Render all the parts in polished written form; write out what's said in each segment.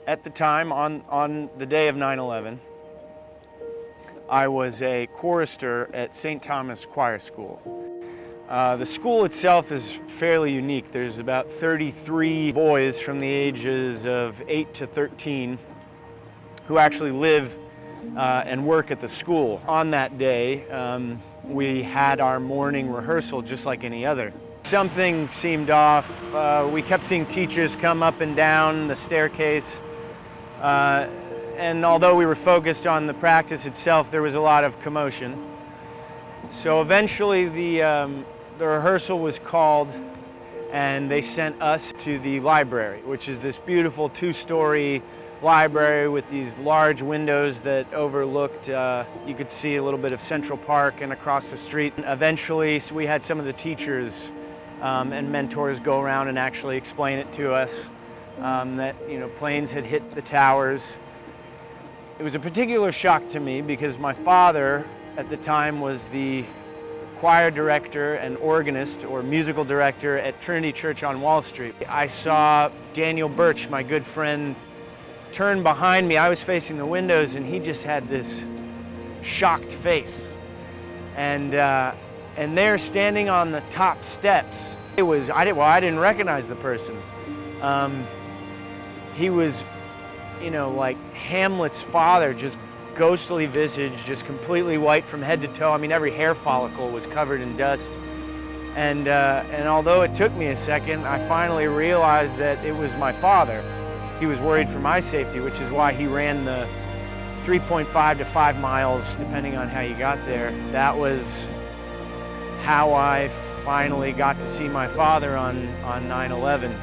At the time, on the day of 9/11, I was a chorister at St. Thomas Choir School. The school itself is fairly unique. There's about 33 boys from the ages of 8 to 13 who actually live and work at the school. On that day, we had our morning rehearsal just like any other. Something seemed off. We kept seeing teachers come up and down the staircase. And although we were focused on the practice itself, there was a lot of commotion. So eventually the rehearsal was called, and they sent us to the library, which is this beautiful two-story library with these large windows that overlooked, you could see a little bit of Central Park and across the street. Eventually, so we had some of the teachers and mentors go around and actually explain it to us, that planes had hit the towers. It was a particular shock to me because my father at the time was the choir director and organist or musical director at Trinity Church on Wall Street. I saw Daniel Birch, my good friend, turn behind me. I was facing the windows and he just had this shocked face. And there, standing on the top steps, I didn't recognize the person. He was, like Hamlet's father, just ghostly visage, just completely white from head to toe. I mean, every hair follicle was covered in dust. And although it took me a second, I finally realized that it was my father. He was worried for my safety, which is why he ran the 3.5 to 5 miles, depending on how you got there. That was how I finally got to see my father on 9/11.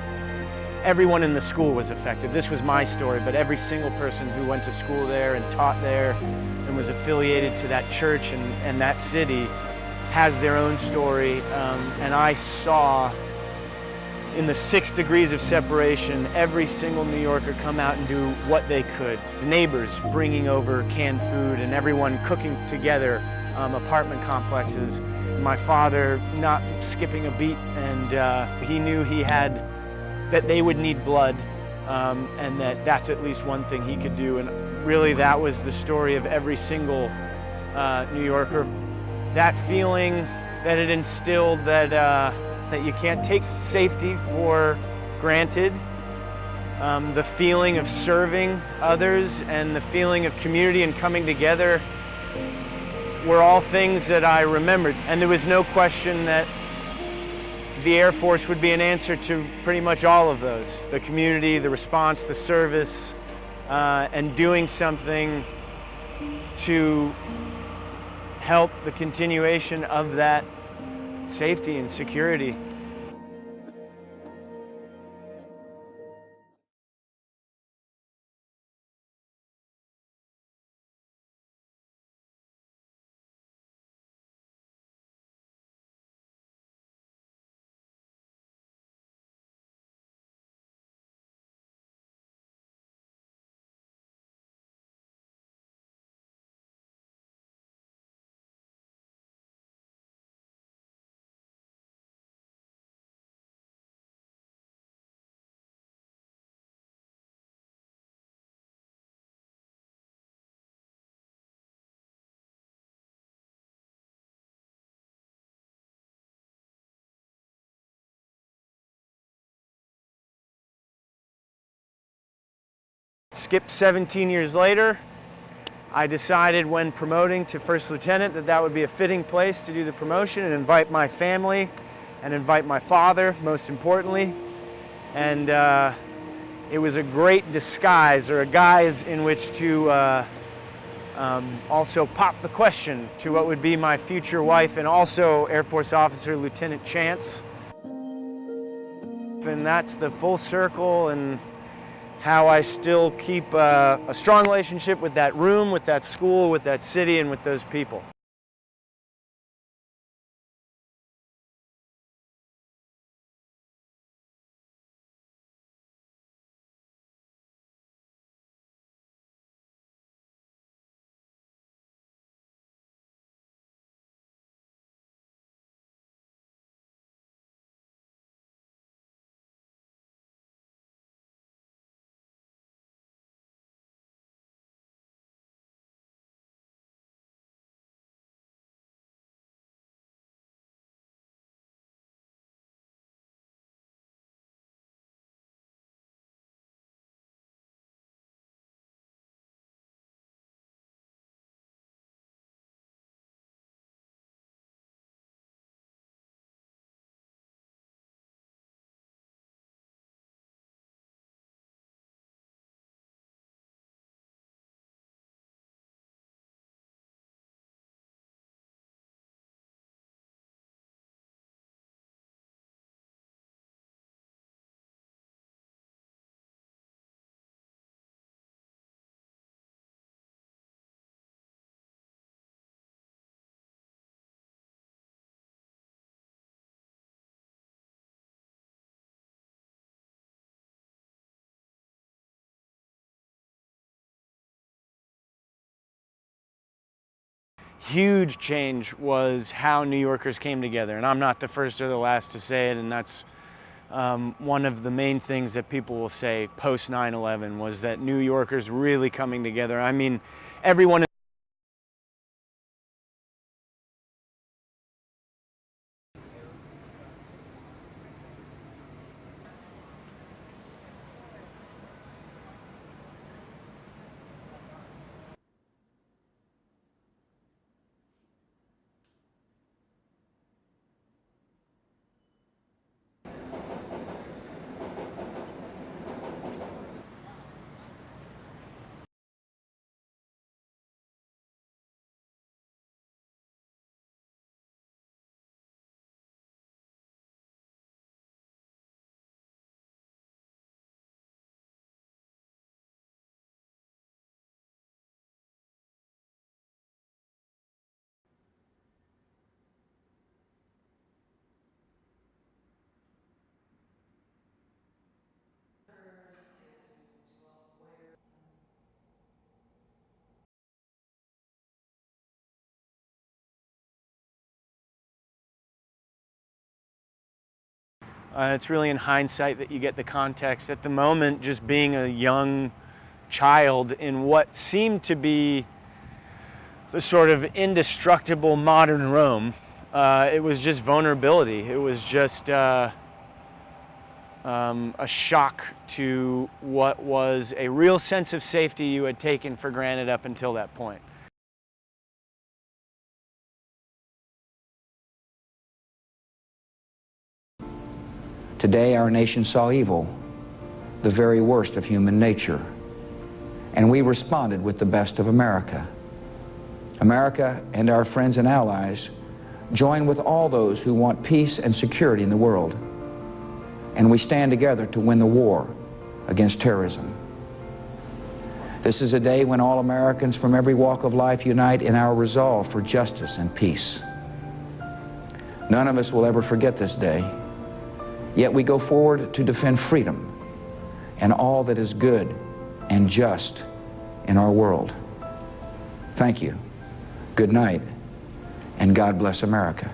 Everyone in the school was affected. This was my story, but every single person who went to school there and taught there and was affiliated to that church and that city has their own story. And I saw, in the 6 degrees of separation, every single New Yorker come out and do what they could. Neighbors bringing over canned food and everyone cooking together, apartment complexes. My father not skipping a beat, and he knew that they would need blood, and that's at least one thing he could do. And really that was the story of every single New Yorker. That feeling that it instilled that you can't take safety for granted, the feeling of serving others and the feeling of community and coming together were all things that I remembered. And there was no question that the Air Force would be an answer to pretty much all of those. The community, the response, the service, and doing something to help the continuation of that safety and security. Skip 17 years later, I decided when promoting to first lieutenant that would be a fitting place to do the promotion and invite my family and invite my father, most importantly. And it was a great disguise, or a guise in which to also pop the question to what would be my future wife and also Air Force officer, Lieutenant Chance. And that's the full circle and how I still keep a strong relationship with that room, with that school, with that city, and with those people. huge change was how New Yorkers came together. And I'm not the first or the last to say it, and that's one of the main things that people will say post 9/11 was that New Yorkers really coming together. I mean, everyone it's really in hindsight that you get the context. At the moment, just being a young child in what seemed to be the sort of indestructible modern Rome, it was just vulnerability. It was just a shock to what was a real sense of safety you had taken for granted up until that point. Today our nation saw evil, the very worst of human nature, and we responded with the best of America. America and our friends and allies join with all those who want peace and security in the world, and we stand together to win the war against terrorism. This is a day when all Americans from every walk of life unite in our resolve for justice and peace. None of us will ever forget this day. Yet we go forward to defend freedom and all that is good and just in our world. Thank you. Good night, and God bless America.